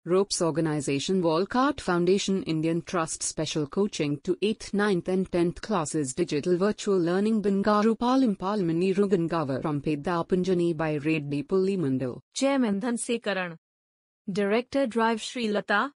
Ropes Organization Walcott Foundation Indian Trust Special Coaching to 8th, 9th and 10th classes Digital Virtual Learning Bangaru Palmani Rugangavar from Pedapunjani by Reddy Pulli Mandal. Chairman Dhanasekaran. Director Drive Sri Lata.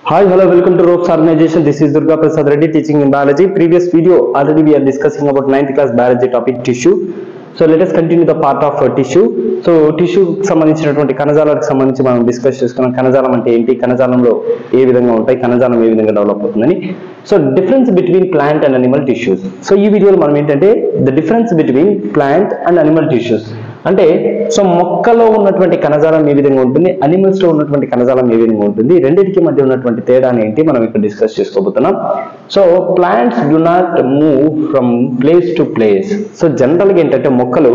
Hi, hello, welcome to Ropes Organization. This is Durga Prasad Reddy teaching in biology. Previous video already we are discussing about 9th class biology topic tissue. So let us continue the part of tissue. So tissue సంబంధించినటువంటి కణజాలాలకు సంబంధించి మనం discuss చేసుకున్నాం. కణజాలం అంటే ఏంటి, కణజాలంలో ఏ విధంగా ఉంటాయి, కణజాలం ఏ విధంగా డెవలప్ అవుతుందని. So difference between plant and animal tissues. So ఈ వీడియోలో మనం ఏంటంటే the difference between plant and animal tissues అంటే సో మొక్కలో ఉన్నటువంటి కణజాలం ఏ విధంగా ఉంటుంది, అనిమల్స్ లో ఉన్నటువంటి కణజాలం ఏ విధంగా ఉంటుంది, రెండింటికి మధ్య ఉన్నటువంటి తేడా ఏంటి మనం ఇక్కడ డిస్కస్ చేసుకోబోతున్నాం. So plants do not move from place to place. So general గా ఏంటంటే మొక్కలు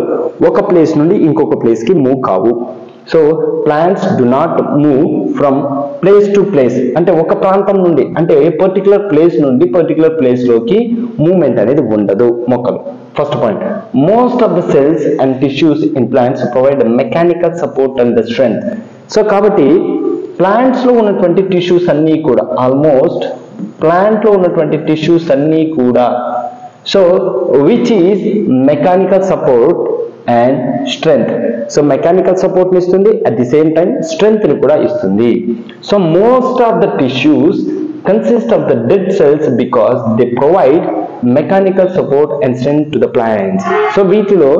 ఒక ప్లేస్ నుండి ఇంకొక ప్లేస్ కి మూవ్ కావు. So plants do not move from place to place అంటే ఒక ప్రాంతం నుండి అంటే పర్టికులర్ ప్లేస్ నుండి పర్టికులర్ ప్లేస్ లోకి మూవ్మెంట్ అనేది ఉండదు మొక్కలు. First point, most of the cells and tissues in plants provide mechanical support and the strength. So కాబట్టి ప్లాంట్స్ లో ఉన్నటువంటి టిష్యూస్ అన్ని కూడా ఆల్మోస్ట్ ప్లాంట్ లో ఉన్నటువంటి టిష్యూస్ అన్ని కూడా so which is mechanical support and strength. So mechanical support ని ఇస్తుంది, at the same time strength ని కూడా ఇస్తుంది. So most of the tissues consist of the dead cells because they provide mechanical support and strength to the plants. So వీటిలో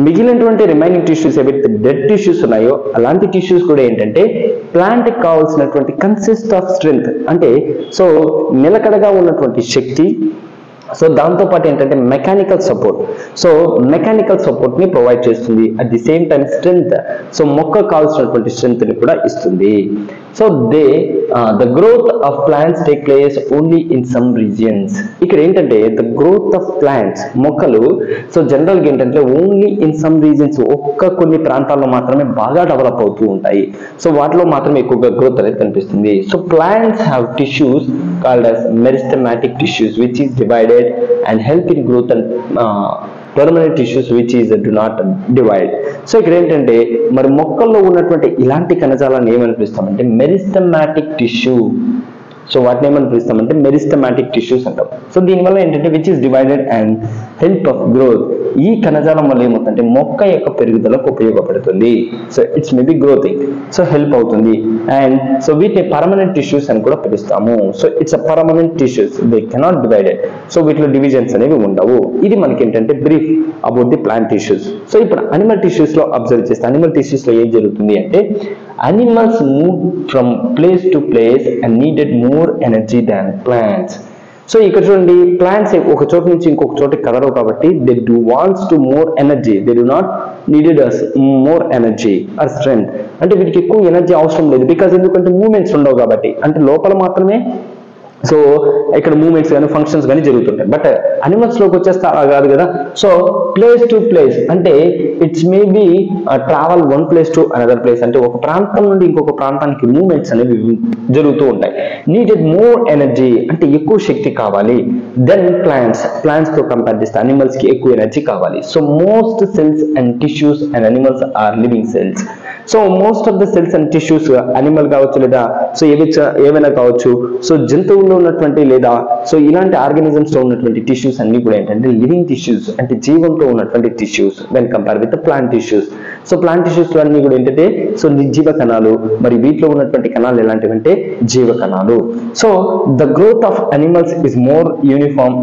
మిగిలినటువంటి remaining tissues ఏవైతే dead tissues ఉన్నాయో అలాంటి టిష్యూస్ కూడా ఏంటంటే ప్లాంట్ కి కావాల్సినటువంటి కన్సిస్ట్ ఆఫ్ స్ట్రెంగ్త్ అంటే సో నిలకడగా ఉన్నటువంటి శక్తి, సో దాంతో పాటు ఏంటంటే mechanical support, so mechanical support ని ప్రొవైడ్ చేస్తుంది, at the same time strength, so మొక్క కావాల్సినటువంటి స్ట్రెంగ్త్ ని కూడా ఇస్తుంది. So the growth of plants take place only in some regions. ఇక్కడ ఏంటంటే ద గ్రోత్ ఆఫ్ ప్లాంట్స్ మొక్కలు సో జనరల్ గా ఏంటంటే ఓన్లీ ఇన్ సమ్ రీజియన్స్ కొన్ని ప్రాంతాల్లో మాత్రమే బాగా డెవలప్ అవుతూ ఉంటాయి. సో వాటిలో మాత్రమే ఎక్కువగా గ్రోత్ అనేది కనిపిస్తుంది. So plants have tissues called as meristematic tissues which is divided and help in growth and permanent tissues which is do not divide. So ఇక్కడ ఏంటంటే మరి మొక్కల్లో ఉన్నటువంటి ఇలాంటి కణజాలాన్ని ఏమని పిలుస్తామంటే మెరిస్టమాటిక్ టిష్యూ. సో వాటిని ఏమని పిలుస్తామంటే మెరిస్టమాటిక్ టిష్యూస్ అంటాం. సో దీనివల్ల ఏంటంటే which is divided and help of growth. ఈ కణజాలం వల్ల ఏమవుతుందంటే మొక్క యొక్క పెరుగుదలకు ఉపయోగపడుతుంది. సో ఇట్స్ మేబీ గ్రోతింగ్, సో హెల్ప్ అవుతుంది. అండ్ సో వీటిని పర్మనెంట్ టిష్యూస్ అని కూడా పిలుస్తాము. So it's a permanent tissues, they cannot divided. So వీటిలో డివిజన్స్ అనేవి ఉండవు. ఇది మనకి ఏంటంటే brief about the plant tissues. So ఇప్పుడు అనిమల్ టిష్యూస్ లో అబ్జర్వ్ చేస్తే అనిమల్ టిష్యూస్ లో ఏం జరుగుతుంది అంటే animals move from place to place and needed more energy than plants. So ఇక్కడ చూడండి ప్లాంట్స్ ఒక చోట నుంచి ఇంకొక చోటకి కదలవు కాబట్టి they do wants to more energy, they do not needed as more energy or strength. అంటే వీటికి ఎక్కువ ఎనర్జీ అవసరం లేదు, బికాజ్ ఎందుకంటే మూవ్మెంట్స్ ఉండవు కాబట్టి. అంటే లోపల మాత్రమే సో ఇక్కడ మూవ్మెంట్స్ కానీ ఫంక్షన్స్ కానీ జరుగుతుంటాయి. బట్ అనిమల్స్ లోకి వచ్చేస్తే అలా కాదు కదా. సో ప్లేస్ టు ప్లేస్ అంటే it's maybe travel one place to another place అంటే ఒక ప్రాంతం నుండి ఇంకొక ప్రాంతానికి మూవ్మెంట్స్ అనేవి జరుగుతూ ఉంటాయి. నీడెడ్ మోర్ ఎనర్జీ అంటే ఎక్కువ శక్తి కావాలి దెన్ ప్లాంట్స్ తో కంపేర్ చేస్తే అనిమల్స్ కి ఎక్కువ ఎనర్జీ కావాలి. So most cells and tissues and animals are living cells. So most of the cells and tissues animal కావచ్చు లేదా సో ఏమైనా కావచ్చు, సో జంతువుల్లో ఉన్నటువంటి లేదా సో ఇలాంటి ఆర్గానిజమ్స్ లో ఉన్నటువంటి టిష్యూస్ అన్ని కూడా ఏంటంటే లివింగ్ టిష్యూస్ అంటే జీవంతో ఉన్నటువంటి tissues when compare with plant tissues. So plant tissues లో అన్ని కూడా ఏంటంటే సో నిర్జీవ కణాలు, మరి వీటిలో ఉన్నటువంటి కణాలు ఎలాంటివంటే జీవ కణాలు. So the growth of animals is more uniform.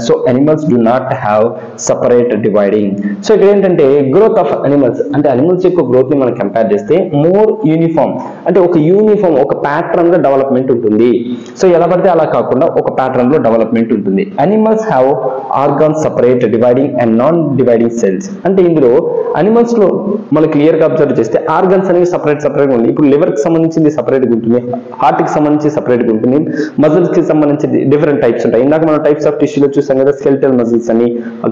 So animals do not have separate dividing. So ఇక్కడ ఏంటంటే గ్రోత్ ఆఫ్ అనిమల్స్ అంటే అనిమల్స్ యొక్క గ్రోత్ ని మనం కంపేర్ చేస్తే మోర్ యూనిఫామ్ అంటే ఒక యూనిఫామ్ ఒక ప్యాటర్న్ గా డెవలప్మెంట్ ఉంటుంది. సో ఎలా పడితే అలా కాకుండా ఒక ప్యాటర్న్ లో డెవలప్మెంట్ ఉంటుంది. Animals have organs separate dividing and non dividing cells. అంటే ఇందులో అనిమల్స్ లో మనం క్లియర్ గా అబ్జర్వ్ చేస్తే ఆర్గన్స్ అనేవి సపరేట్ గా ఉంది. ఇప్పుడు లివర్ కి సంబంధించింది సపరేట్ గా ఉంటుంది, హార్ట్ కి సంబంధించి సపరేట్ గా ఉంటుంది, మజిల్స్ కి సంబంధించి డిఫరెంట్ టైప్స్ ఉంటాయి. ఇందాక మనం టైప్స్ ఆఫ్ టిష్యూలో చూసాం కదా, స్కెలిటల్ మజిల్స్ అని,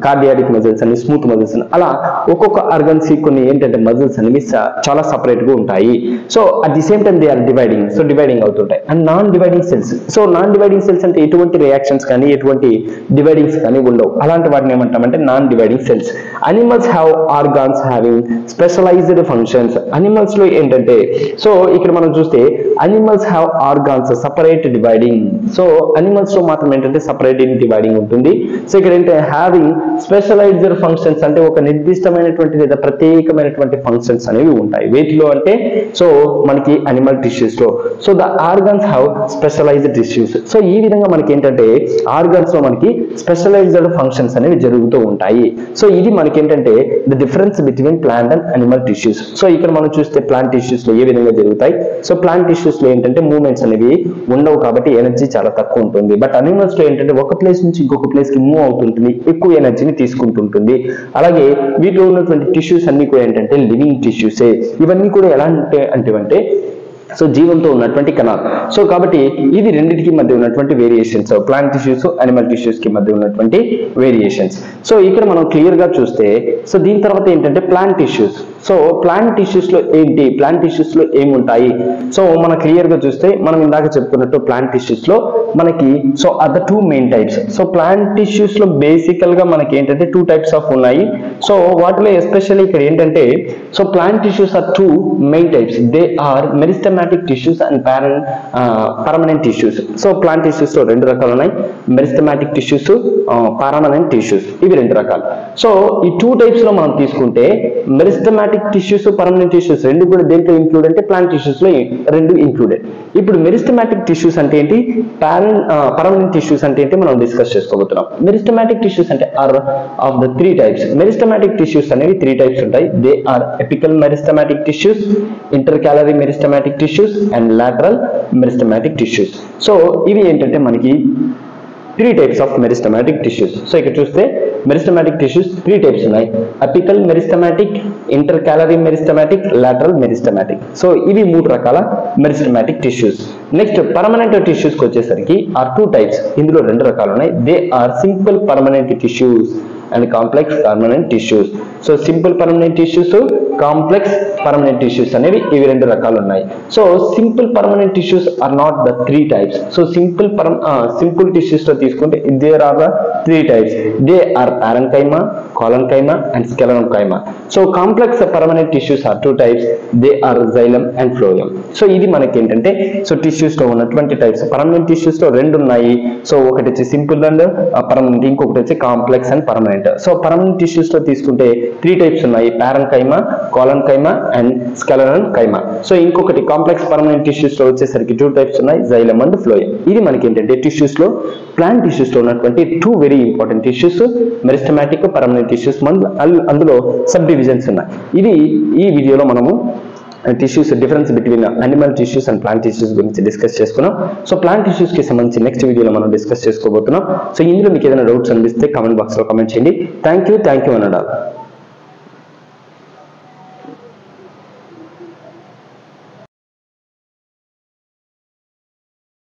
కార్డియాటిక్ మజిల్స్ అని, స్మూత్ మజిల్స్ అని, అలా ఒక్కొక్క ఆర్గన్స్ కి కొన్ని ఏంటంటే మజిల్స్ అనేవి చాలా చాలా సపరేట్ గా ఉంటాయి. So at the same time they are dividing, so dividing అవుతుంటాయి. And non dividing cells, so non dividing cells అంటే ఎటువంటి రియాక్షన్స్ కానీ ఎటువంటి డివైడింగ్స్ కానీ ఉండవు, అలాంటి వాటిని ఏమంటామంటే non dividing cells. Animals have organs having specialised functions. Animals లో ఏంటంటే, సో ఇక్కడ మనం చూస్తే animals have organs separate dividing, so animals లో మాత్రం ఏంటంటే సపరేట్ డివైడింగ్ ఉంటుంది. సో ఇక్కడ ఏంటంటే హ్యావింగ్ స్పెషలైజ్డ్ ఫంక్షన్స్ అంటే ఒక నిర్దిష్టమైనటువంటి లేదా ప్రత్యేకమైనటువంటి ఫంక్షన్స్ అనేవి ఉంటాయి. వేటిలో అంటే సో మనకి అనిమల్ టిష్యూస్ లో. So the organs have specialised tissues. So ఈ విధంగా మనకి ఏంటంటే ఆర్గన్స్ లో మనకి స్పెషలైజ్డ్ ఫంక్షన్స్ అనేవి జరుగుతూ ఉంటాయి. సో ఇది మనకి ఏంటంటే the difference between plant and animal tissues. So ఇక్కడ మనం చూస్తే ప్లాంట్ టిష్యూస్ లో ఏ విధంగా జరుగుతాయి, సో ప్లాంట్ టిష్యూస్ లో ఏంటంటే మూవ్మెంట్స్ అనేవి ఉండవు కాబట్టి ఎనర్జీ చాలా తక్కువ ఉంటుంది. బట్ అనిమల్స్ లో ఏంటంటే ఒక ప్లేస్ నుంచి ఇంకొక ప్లేస్ కి మూవ్ అవుతుంటుంది, ఎక్కువ ఎనర్జీని తీసుకుంటుంటుంది. అలాగే వీటిలో ఉన్నటువంటి టిష్యూస్ అన్ని కూడా ఏంటంటే లివింగ్ టిష్యూసే. ఇవన్నీ కూడా ఎలా అంటే సో జీవంతో ఉన్నటువంటి కణాలు. సో కాబట్టి ఇది రెండింటికి మధ్య ఉన్నటువంటి variations, plant tissues animal tissues కి మధ్య ఉన్నటువంటి వేరియేషన్స్. సో ఇక్కడ మనం క్లియర్ గా చూస్తే, సో దీని తర్వాత ఏంటంటే plant tissues. So plant tissues లో ఏంటి, ప్లాంట్ టిష్యూస్ లో ఏముంటాయి, సో మనం క్లియర్ గా చూస్తే మనం ఇందాక చెప్పుకున్నట్టు ప్లాంట్ టిష్యూస్ లో మనకి so other two main types. So plant tissues లో బేసికల్ గా మనకి ఏంటంటే టూ టైప్స్ ఆఫ్ ఉన్నాయి. సో వాటిలో ఎస్పెషల్లీ ఇక్కడ ఏంటంటే so plant tissues are two main types. They are meristematic tissues and permanent tissues. So plant tissues లో రెండు రకాలు ఉన్నాయి, మెరిస్టమాటిక్ టిష్యూస్, పర్మనెంట్ టిష్యూస్, ఇవి రెండు రకాలు. సో ఈ టూ టైప్స్ లో మనం తీసుకుంటే మెరిస్టమాటిక్ టిష్యూస్ పర్మనెంట్ టిష్యూస్ రెండు కూడా దేంట్లో ఇంక్లూడ్ అంటే ప్లాంట్ టిష్యూస్ లో రెండు ఇంక్లూడెడ్. ఇప్పుడు మెరిస్టమాటిక్ టిష్యూస్ అంటే ఏంటి, పర్మనెంట్ టిష్యూస్ అంటే ఏంటి మనం డిస్కస్ చేసుకోబోతున్నాం. మెరిస్టమాటిక్ టిష్యూస్ అంటే are of the three types. Meristematic tissues అనేవి త్రీ టైప్స్ ఉంటాయి. They are apical meristematic tissues, intercalary meristematic tissues and lateral meristematic tissues. So ఇవి ఏంటంటే మనకి three types of meristematic tissues. So ఇక్కడ చూస్తే meristematic tissues three types ఉన్నాయి, apical meristematic, intercalary meristematic, lateral meristematic. So ఇవి మూడు రకాల meristematic tissues. Next permanent tissues కి వచ్చేసరికి ఆర్ టూ టైప్స్. ఇందులో రెండు రకాలు ఉన్నాయి. They are simple permanent tissues and complex permanent tissues. So simple permanent tissues, complex permanent tissues అనేవి ఇవి రెండు రకాలు ఉన్నాయి. So simple permanent tissues are not the three types. So simple tissues లో తీసుకుంటే there are the three types. They are parenchyma, collenchyma and sclerenchyma. So complex permanent tissues are two types. They are xylem and phloem. So ఇది మనకి ఏంటంటే so tissues లో ఉన్నటువంటి types. Permanent tissues లో రెండు ఉన్నాయి. సో ఒకటి వచ్చి సింపుల్ అండ్ పర్మనెంట్, ఇంకొకటి వచ్చి complex and permanent. So permanent tissues లో తీసుకుంటే త్రీ టైప్స్ ఉన్నాయి, పారెన్కైమా, కోలన్కైమా అండ్ స్కెలెన్కైమా. సో ఇంకొకటి కాంప్లెక్స్ పర్మనెంట్ టిష్యూస్ లో వచ్చేసరికి టూ టైప్స్ ఉన్నాయి, జైలం అండ్ ఫ్లోయం. ఇది మనకి ఏంటంటే టిష్యూస్ లో ప్లాంట్ టిష్యూస్ లో ఉన్నటువంటి two very important tissues, meristematic permanent tissues. అందులో సబ్ డివిజన్స్ ఉన్నాయి. ఇది ఈ వీడియోలో మనము tissues difference between animal tissues and plant tissues గురించి డిస్కస్ చేసుకున్నాం. సో ప్లాంట్ టిష్యూస్ కి సంబంధించి నెక్స్ట్ వీడియోలో మనం డిస్కస్ చేసుకోబోతున్నాం. సో ఇందులో మీకు ఏదైనా డౌట్స్ అనిపిస్తే కామెంట్ బాక్స్ లో కామెంట్ చేయండి. Thank you అనడా.